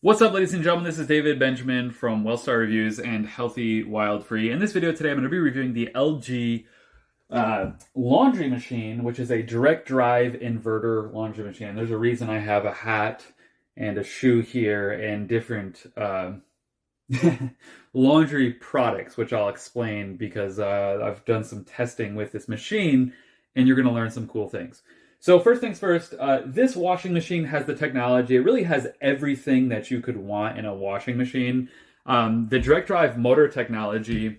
What's up, ladies and gentlemen? This is David Benjamin from Wellstar Reviews and Healthy Wild Free. In this video today, I'm going to be reviewing the LG laundry machine, which is a direct drive inverter laundry machine. There's a reason I have a hat and a shoe here and different laundry products, which I'll explain because I've done some testing with this machine and you're going to learn some cool things. So first things first, this washing machine has the technology. It really has everything that you could want in a washing machine. The direct drive motor technology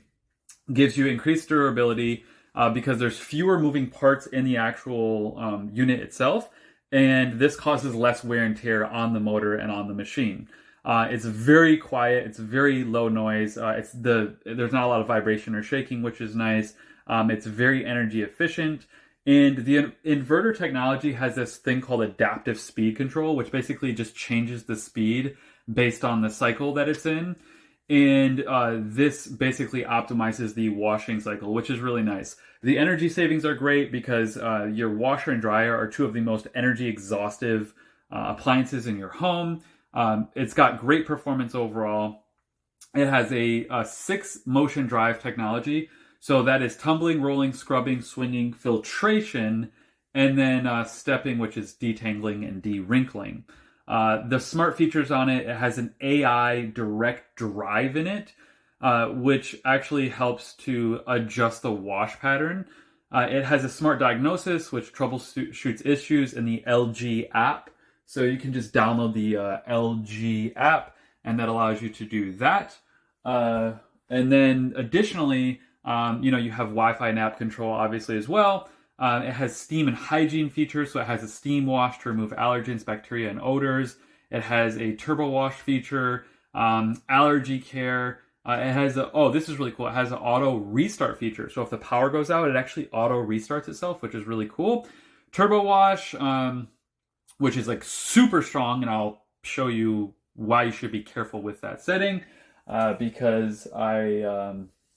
gives you increased durability because there's fewer moving parts in the actual unit itself, and this causes less wear and tear on the motor and on the machine. It's very quiet. It's very low noise. There's not a lot of vibration or shaking, which is nice. It's very energy efficient. And the inverter technology has this thing called adaptive speed control, which basically just changes the speed based on the cycle that it's in. And this basically optimizes the washing cycle, which is really nice. The energy savings are great because your washer and dryer are two of the most energy exhaustive appliances in your home. It's got great performance overall. It has a 6-motion drive technology. So that is tumbling, rolling, scrubbing, swinging, filtration, and then stepping, which is detangling and de-wrinkling. The smart features on it, it has an AI direct drive in it, which actually helps to adjust the wash pattern. It has a smart diagnosis, which troubleshoots issues in the LG app. So you can just download the LG app, and that allows you to do that. And then additionally, you have Wi-Fi and app control, obviously, as well. It has steam and hygiene features, so it has a steam wash to remove allergens, bacteria, and odors. It has a TurboWash feature, allergy care. It has this is really cool. It has an auto restart feature. So if the power goes out, it actually auto restarts itself, which is really cool. TurboWash, which is like super strong, and I'll show you why you should be careful with that setting, because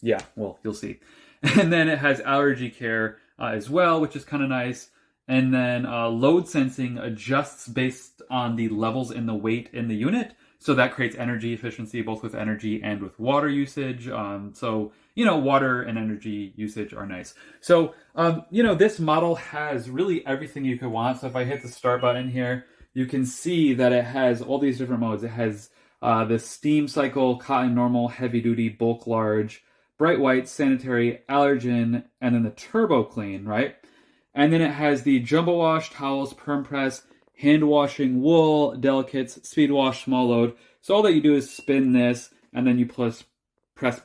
you'll see. And then it has allergy care as well, which is kind of nice. And then load sensing adjusts based on the levels in the weight in the unit. So that creates energy efficiency, both with energy and with water usage. Water and energy usage are nice. So, this model has really everything you could want. So if I hit the start button here, you can see that it has all these different modes. It has the steam cycle, cotton, normal, heavy duty, bulk, large, bright white, sanitary, allergen, and then the turbo clean, right? And then it has the jumbo wash, towels, perm press, hand washing, wool, delicates, speed wash, small load. So all that you do is spin this, and then you press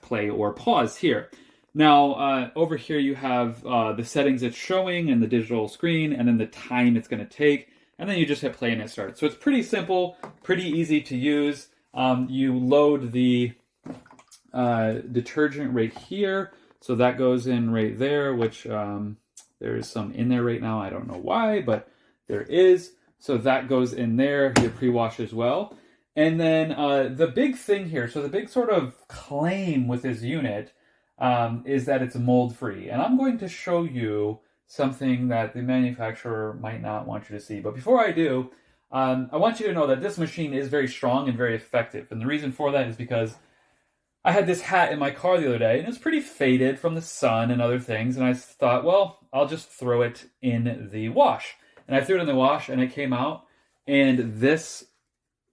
play or pause here. Now, over here you have the settings it's showing and the digital screen, and then the time it's going to take, and then you just hit play and it starts. So it's pretty simple, pretty easy to use. You load the detergent right here, so that goes in right there, which there is some in there right now. I don't know why, but there is. So that goes in there, your pre-wash as well. And then the big thing here, so the big sort of claim with this unit is that it's mold free, and I'm going to show you something that the manufacturer might not want you to see. But before I do, I want you to know that this machine is very strong and very effective, and the reason for that is because I had this hat in my car the other day, and it was pretty faded from the sun and other things, and I thought, well, I'll just throw it in the wash. And I threw it in the wash, and it came out, and this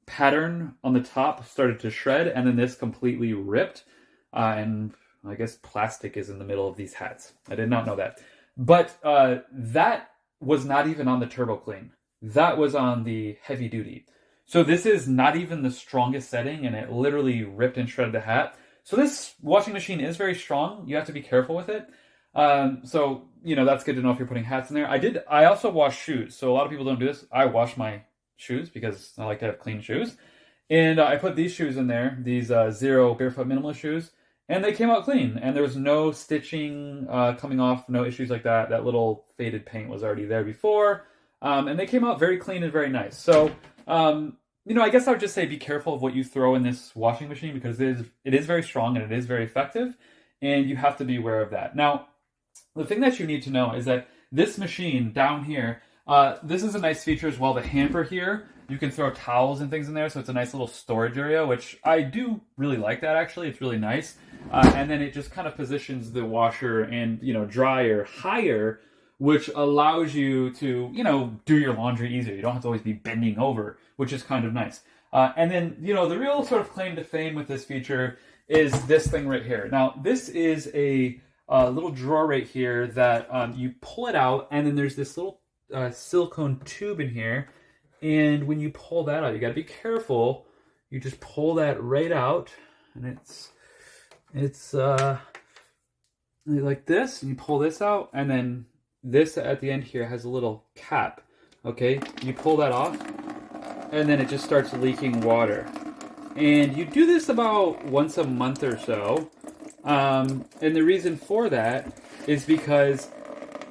pattern on the top started to shred, and then this completely ripped, and I guess plastic is in the middle of these hats. I did not know that. But that was not even on the Turbo Clean. That was on the heavy duty. So this is not even the strongest setting, and it literally ripped and shredded the hat. So this washing machine is very strong. You have to be careful with it. That's good to know if you're putting hats in there. I also wash shoes. So a lot of people don't do this. I wash my shoes because I like to have clean shoes. And I put these shoes in there, these Zero Barefoot Minimalist shoes, and they came out clean. And there was no stitching coming off, no issues like that. That little faded paint was already there before. And they came out very clean and very nice. So, I guess I would just say be careful of what you throw in this washing machine because it is very strong and it is very effective, and you have to be aware of that. Now, the thing that you need to know is that this machine down here This is a nice feature as well. The hamper here, you can throw towels and things in there, so it's a nice little storage area, which I do really like that actually. It's really nice. And then it just kind of positions the washer and, dryer higher, which allows you to, do your laundry easier. You don't have to always be bending over, which is kind of nice. And then, the real sort of claim to fame with this feature is this thing right here. Now, this is a little drawer right here that you pull it out, and then there's this little silicone tube in here. And when you pull that out, you got to be careful. You just pull that right out, and it's like this, and you pull this out, and then this at the end here has a little cap. Okay, you pull that off, and then it just starts leaking water. And you do this about once a month or so. And the reason for that is because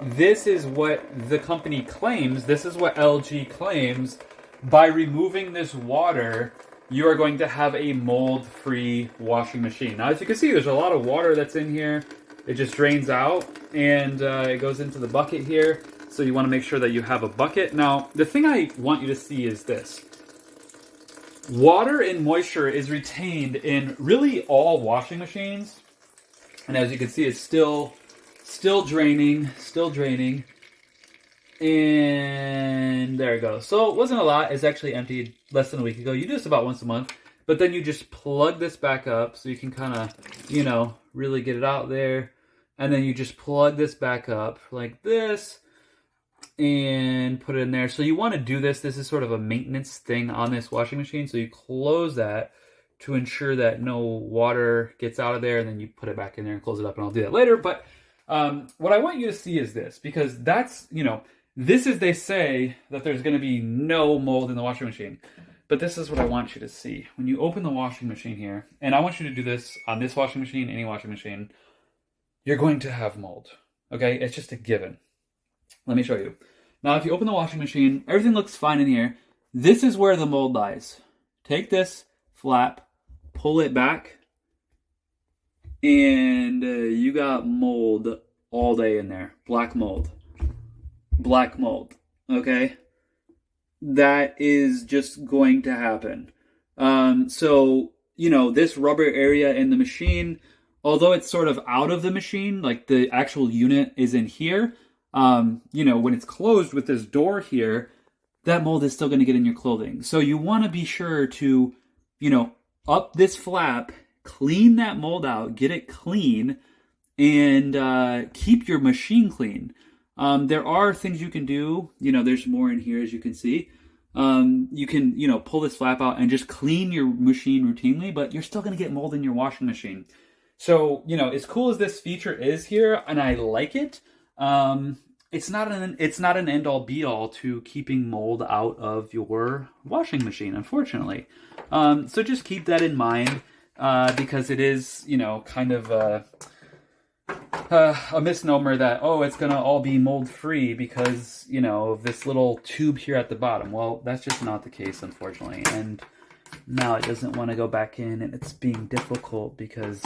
this is what the company claims, this is what LG claims, by removing this water, you are going to have a mold-free washing machine. Now, as you can see, there's a lot of water that's in here. It just drains out, and it goes into the bucket here. So you want to make sure that you have a bucket. Now, the thing I want you to see is this. Water and moisture is retained in really all washing machines. And as you can see, it's still draining. And there it goes. So it wasn't a lot. It's actually emptied less than a week ago. You do this about once a month. But then you just plug this back up so you can kind of, really get it out there. And then you just plug this back up like this and put it in there. So you want to do this. This is sort of a maintenance thing on this washing machine. So you close that to ensure that no water gets out of there, and then you put it back in there and close it up, and I'll do that later. But what I want you to see is this, because that's, this is, they say that there's going to be no mold in the washing machine. But this is what I want you to see. When you open the washing machine here, and I want you to do this on this washing machine, any washing machine, you're going to have mold. Okay? It's just a given. Let me show you. Now, if you open the washing machine, everything looks fine in here. This is where the mold lies. Take this flap, pull it back, and you got mold all day in there. Black mold. Black mold. Okay? That is just going to happen. So, this rubber area in the machine, although it's sort of out of the machine, like the actual unit is in here, when it's closed with this door here, that mold is still going to get in your clothing. So you want to be sure to, up this flap, clean that mold out, get it clean, and keep your machine clean. There are things you can do. There's more in here, as you can see. You can, pull this flap out and just clean your machine routinely, but you're still going to get mold in your washing machine. So, as cool as this feature is here, and I like it, it's not an end-all be-all to keeping mold out of your washing machine, unfortunately. So just keep that in mind, because it is, kind of a misnomer that, it's going to all be mold-free because, of this little tube here at the bottom. Well, that's just not the case, unfortunately. And now it doesn't want to go back in, and it's being difficult because,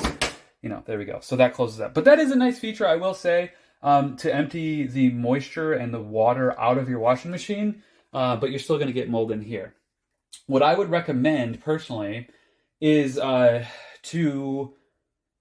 there we go. So that closes up. But that is a nice feature, I will say, to empty the moisture and the water out of your washing machine, but you're still going to get mold in here. What I would recommend, personally, is to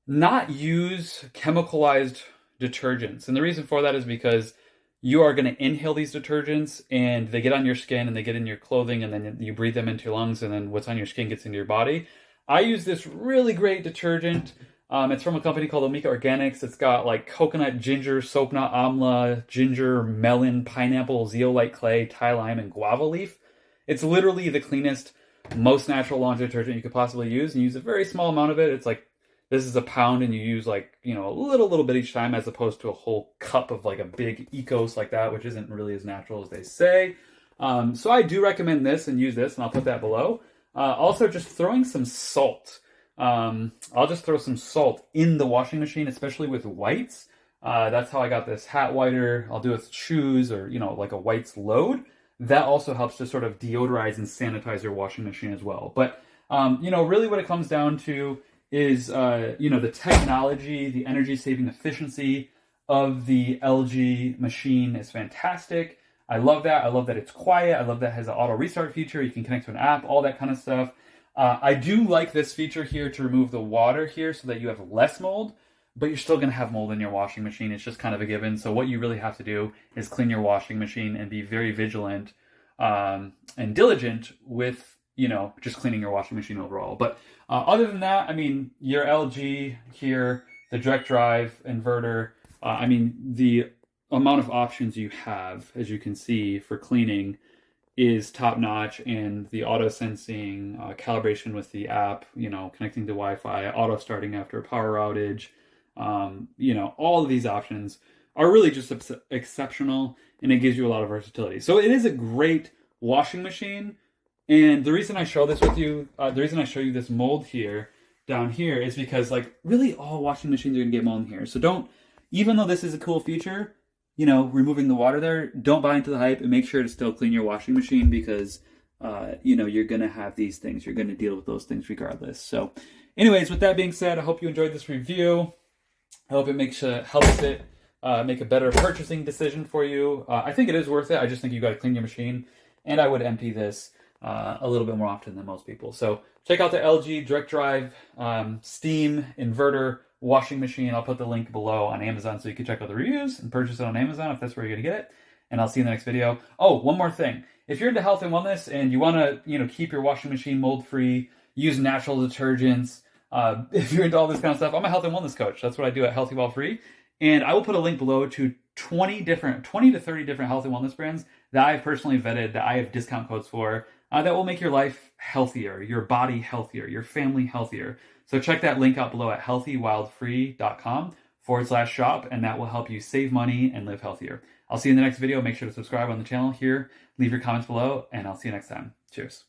not use chemicalized detergents. And the reason for that is because you are going to inhale these detergents, and they get on your skin, and they get in your clothing, and then you breathe them into your lungs, and then what's on your skin gets into your body. I use this really great detergent. It's from a company called Omega Organics. It's got like coconut, ginger, soap nut, amla, ginger, melon, pineapple, zeolite clay, Thai lime, and guava leaf. It's literally the cleanest, most natural laundry detergent you could possibly use, and use a very small amount of it. It's like, this is a pound, and you use like, a little bit each time, as opposed to a whole cup of like a big Ecos like that, which isn't really as natural as they say. So I do recommend this, and use this, and I'll put that below. Also, just throwing some salt. I'll just throw some salt in the washing machine, especially with whites. That's how I got this hat whiter. I'll do it with shoes, or, like a whites load. That also helps to sort of deodorize and sanitize your washing machine as well. But, really what it comes down to is, the technology, the energy saving efficiency of the LG machine is fantastic. I love that. I love that it's quiet. I love that it has an auto restart feature. You can connect to an app, all that kind of stuff. I do like this feature here to remove the water here so that you have less mold, but you're still going to have mold in your washing machine. It's just kind of a given. So what you really have to do is clean your washing machine and be very vigilant and diligent with, just cleaning your washing machine overall. But other than that, I mean, your LG here, the direct drive inverter, the amount of options you have, as you can see, for cleaning is top notch, and the auto sensing, calibration with the app, connecting to Wi-Fi, auto starting after a power outage, all of these options are really just exceptional, and it gives you a lot of versatility. So it is a great washing machine. And the reason I show this with you, the reason I show you this mold here, down here, is because really all washing machines are gonna get mold in here. So even though this is a cool feature, removing the water there, don't buy into the hype, and make sure to still clean your washing machine, because, you're going to have these things. You're going to deal with those things regardless. So anyways, with that being said, I hope you enjoyed this review. I hope it helps it make a better purchasing decision for you. I think it is worth it. I just think you got to clean your machine, and I would empty this a little bit more often than most people. So check out the LG Direct Drive Steam Inverter washing machine. I'll put the link below on Amazon so you can check out the reviews and purchase it on Amazon if that's where you're going to get it. And I'll see you in the next video. Oh, one more thing. If you're into health and wellness and you want to, keep your washing machine mold-free, use natural detergents, if you're into all this kind of stuff, I'm a health and wellness coach. That's what I do at Healthy While Free. And I will put a link below to 20 to 30 different health and wellness brands that I've personally vetted, that I have discount codes for, that will make your life healthier, your body healthier, your family healthier. So check that link out below at healthywildfree.com/shop, and that will help you save money and live healthier. I'll see you in the next video. Make sure to subscribe on the channel here. Leave your comments below, and I'll see you next time. Cheers.